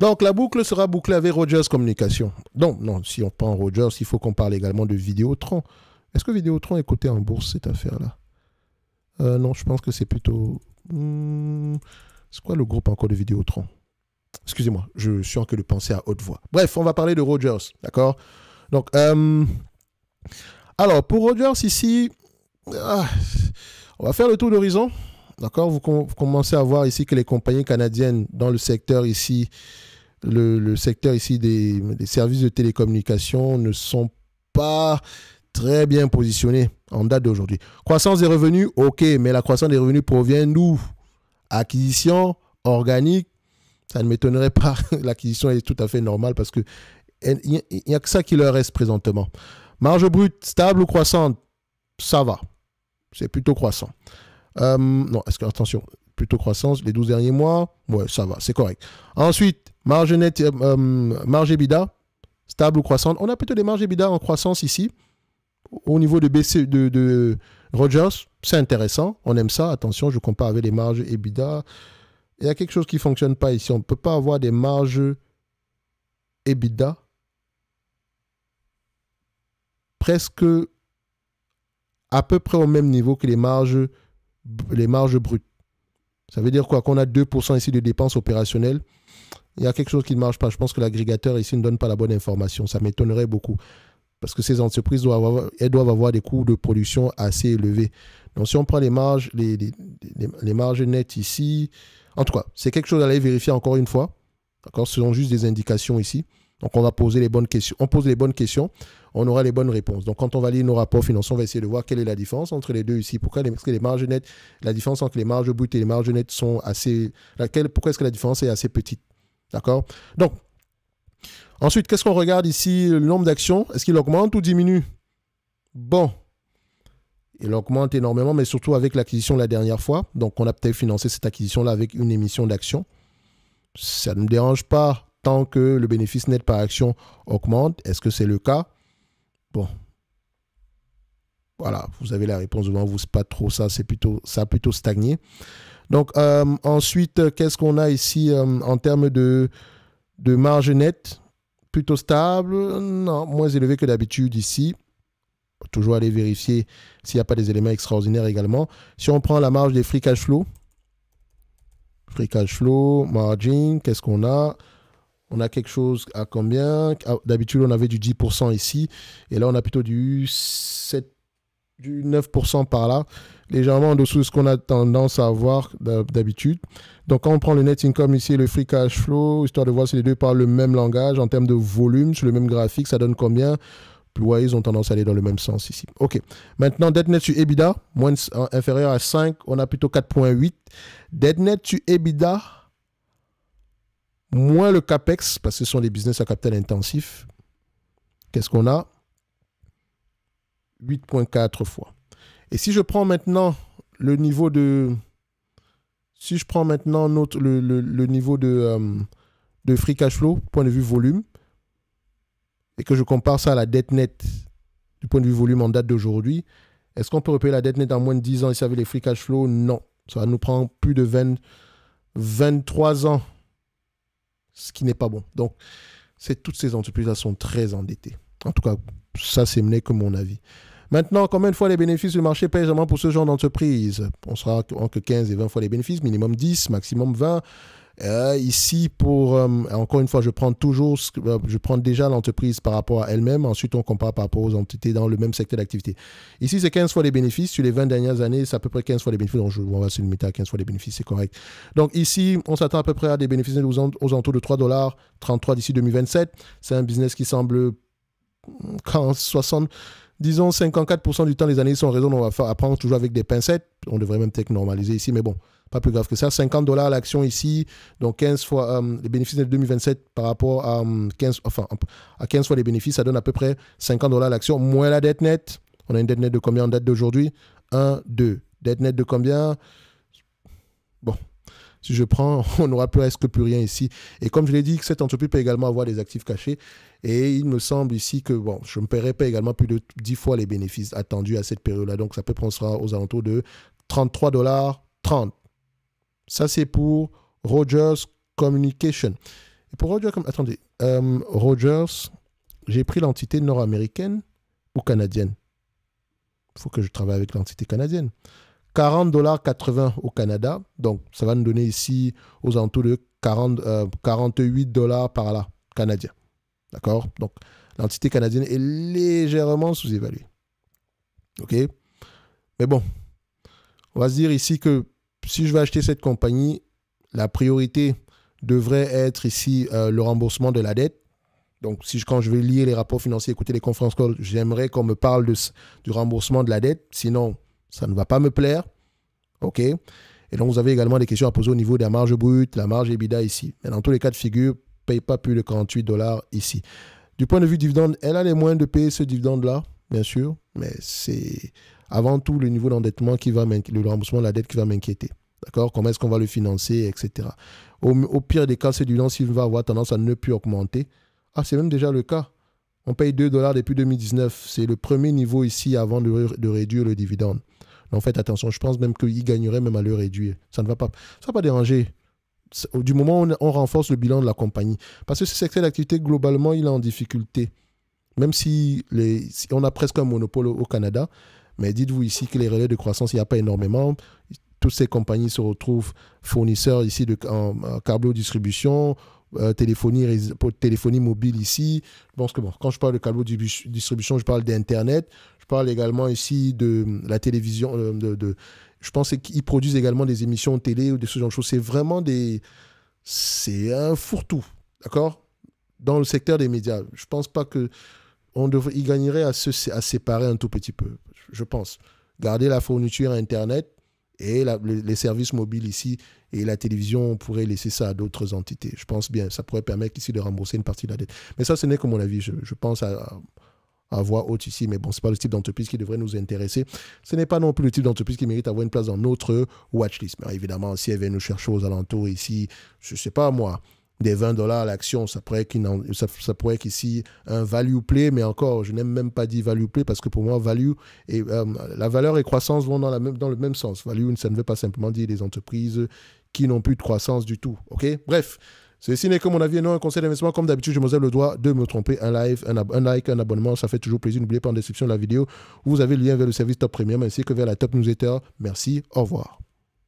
Donc, la boucle sera bouclée avec Rogers Communication. Donc, non, si on prend Rogers, il faut qu'on parle également de Vidéotron. Est-ce que Vidéotron est coté en bourse, cette affaire-là? Non, je pense que c'est plutôt... c'est quoi le groupe encore de Vidéotron? Excusez-moi, je suis en train de penser à haute voix. Bref, on va parler de Rogers, d'accord? Donc, alors, pour Rogers, ici, on va faire le tour d'horizon, d'accord? Vous commencez à voir ici que les compagnies canadiennes dans le secteur ici, le secteur ici des services de télécommunications ne sont pas très bien positionnées en date d'aujourd'hui. Croissance des revenus, ok, mais la croissance des revenus provient d'où? Acquisition organique, ça ne m'étonnerait pas. L'acquisition est tout à fait normale parce que il n'y a que ça qui leur reste présentement. Marge brute, stable ou croissante? Ça va. C'est plutôt croissant. Non, est-ce que, attention, plutôt croissance les 12 derniers mois? Ouais, ça va, c'est correct. Ensuite, marge nette, marge EBITDA, stable ou croissante? On a plutôt des marges EBITDA en croissance ici. Au niveau de BC, de Rogers, c'est intéressant. On aime ça. Attention, je compare avec les marges EBITDA. Il y a quelque chose qui ne fonctionne pas ici. On ne peut pas avoir des marges EBITDA presque à peu près au même niveau que les marges brutes. Ça veut dire quoi? Qu'on a 2% ici de dépenses opérationnelles. Il y a quelque chose qui ne marche pas. Je pense que l'agrégateur ici ne donne pas la bonne information. Ça m'étonnerait beaucoup. Parce que ces entreprises doivent avoir des coûts de production assez élevés. Donc, si on prend les marges, les marges nettes ici, en tout cas, c'est quelque chose à aller vérifier encore une fois. D'accord? Ce sont juste des indications ici. Donc, on va poser les bonnes questions. On pose les bonnes questions, on aura les bonnes réponses. Donc, quand on va lire nos rapports financiers, on va essayer de voir quelle est la différence entre les deux ici. Pourquoi les marges nettes, la différence entre les marges brutes et les marges nettes sont assez... Pourquoi est-ce que la différence est assez petite? D'accord? Donc, ensuite, qu'est-ce qu'on regarde ici? Le nombre d'actions, est-ce qu'il augmente ou diminue? Bon, il augmente énormément, mais surtout avec l'acquisition la dernière fois. Donc, on a peut-être financé cette acquisition-là avec une émission d'actions. Ça ne me dérange pas tant que le bénéfice net par action augmente. Est-ce que c'est le cas? Bon. Voilà, vous avez la réponse devant vous. C'est pas trop ça, ça a plutôt stagné. Donc, ensuite, qu'est-ce qu'on a ici en termes de marge nette? Plutôt stable, non, moins élevé que d'habitude ici. Toujours aller vérifier s'il n'y a pas des éléments extraordinaires également. Si on prend la marge des free cash flow, margin, qu'est-ce qu'on a? On a quelque chose à combien? D'habitude, on avait du 10% ici. Et là, on a plutôt du 9% par là. Légèrement en dessous de ce qu'on a tendance à avoir d'habitude. Donc, quand on prend le net income ici et le free cash flow, histoire de voir si les deux parlent le même langage en termes de volume, sur le même graphique, ça donne combien? Vous voyez, ils ont tendance à aller dans le même sens ici. OK. Maintenant, dette nette sur EBITDA, inférieur à 5, on a plutôt 4,8. Dette nette sur EBITDA, moins le CAPEX, parce que ce sont des business à capital intensif. Qu'est-ce qu'on a? 8,4 fois. Et si je prends maintenant le niveau de... Si je prends maintenant le niveau de free cash flow, point de vue volume, et que je compare ça à la dette nette du point de vue volume en date d'aujourd'hui, est-ce qu'on peut repayer la dette nette en moins de 10 ans ici avec les free cash flow? Non. Ça va nous prendre plus de 23 ans, ce qui n'est pas bon. Donc, toutes ces entreprises-là sont très endettées. En tout cas, ça, c'est mené que mon avis. Maintenant, combien de fois les bénéfices du marché payent vraiment pour ce genre d'entreprise? On sera entre 15 et 20 fois les bénéfices, minimum 10, maximum 20. Ici, encore une fois, je prends déjà l'entreprise par rapport à elle-même. Ensuite, on compare par rapport aux entités dans le même secteur d'activité. Ici, c'est 15 fois les bénéfices. Sur les 20 dernières années, c'est à peu près 15 fois les bénéfices. Donc, on va se limiter à 15 fois les bénéfices, c'est correct. Donc, ici, on s'attend à peu près à des bénéfices aux alentours de $3,33 d'ici 2027. C'est un business qui semble 54% du temps, les analyses sont en raison, on va apprendre toujours avec des pincettes. On devrait même peut-être normaliser ici, mais bon, pas plus grave que ça. $50 l'action ici, donc 15 fois les bénéfices de 2027 par rapport à 15 fois les bénéfices, ça donne à peu près $50 l'action, moins la dette nette. On a une dette nette de combien en date d'aujourd'hui? 1, 2. Dette nette de combien? Bon, si je prends, on n'aura presque plus rien ici. Et comme je l'ai dit, cette entreprise peut également avoir des actifs cachés. Et il me semble ici que bon, je ne paierai pas également plus de 10 fois les bénéfices attendus à cette période-là. Donc, ça peut prendre aux alentours de $33,30. Ça, c'est pour Rogers Communication. Et pour Rogers, attendez, Rogers, j'ai pris l'entité nord-américaine ou canadienne. Il faut que je travaille avec l'entité canadienne. 40,80 $ au Canada. Donc, ça va nous donner ici aux alentours de 48 $ par là, canadien. D'accord? Donc, l'entité canadienne est légèrement sous-évaluée. OK? Mais bon, on va se dire ici que si je veux acheter cette compagnie, la priorité devrait être ici le remboursement de la dette. Donc, quand je vais lire les rapports financiers, écouter les conférences calls, j'aimerais qu'on me parle du remboursement de la dette. Sinon, ça ne va pas me plaire. OK? Et donc, vous avez également des questions à poser au niveau de la marge brute, la marge EBITDA ici. Mais dans tous les cas de figure, ne paye pas plus de 48 $ ici. Du point de vue dividende, elle a les moyens de payer ce dividende-là, bien sûr. Mais c'est avant tout le niveau d'endettement le remboursement de la dette qui va m'inquiéter. D'accord? Comment est-ce qu'on va le financer, etc. Au pire des cas, ce dividende, s'il va avoir tendance à ne plus augmenter. Ah, c'est même déjà le cas. On paye 2 $ depuis 2019. C'est le premier niveau ici avant de réduire le dividende. Donc faites attention. Je pense même qu'il gagnerait même à le réduire. Ça ne va pas déranger. Du moment où on renforce le bilan de la compagnie. Parce que ce secteur d'activité, globalement, il est en difficulté. Même si on a presque un monopole au Canada. Mais dites-vous ici que les relais de croissance, il n'y a pas énormément. Toutes ces compagnies se retrouvent fournisseurs ici en câble distribution, téléphonie mobile ici. Je pense que bon, quand je parle de câble distribution, je parle d'Internet. Je parle également ici de la télévision. Je pense qu'ils produisent également des émissions télé ou de ce genre de choses. C'est vraiment c'est un fourre-tout, d'accord? Dans le secteur des médias. Je ne pense pas qu'ils gagneraient à séparer un tout petit peu. Je pense. Garder la fourniture Internet et les services mobiles ici et la télévision, on pourrait laisser ça à d'autres entités. Je pense bien. Ça pourrait permettre ici de rembourser une partie de la dette. Mais ça, ce n'est que mon avis. Je pense à voix haute ici. Mais bon, ce n'est pas le type d'entreprise qui devrait nous intéresser. Ce n'est pas non plus le type d'entreprise qui mérite d'avoir une place dans notre watchlist. Mais évidemment, si elle vient nous chercher aux alentours ici, je ne sais pas moi, des 20 $ à l'action, ça pourrait être ici un value play, mais encore, je n'aime même pas dit value play parce que pour moi, value et la valeur et croissance vont dans le même sens. Value, ça ne veut pas simplement dire des entreprises qui n'ont plus de croissance du tout. OK? Bref, ceci n'est que mon avis et non un conseil d'investissement. Comme d'habitude, je me lève le droit de me tromper. Un like, un abonnement, ça fait toujours plaisir. N'oubliez pas en description de la vidéo, vous avez le lien vers le service Top Premium ainsi que vers la Top Newsletter. Merci, au revoir.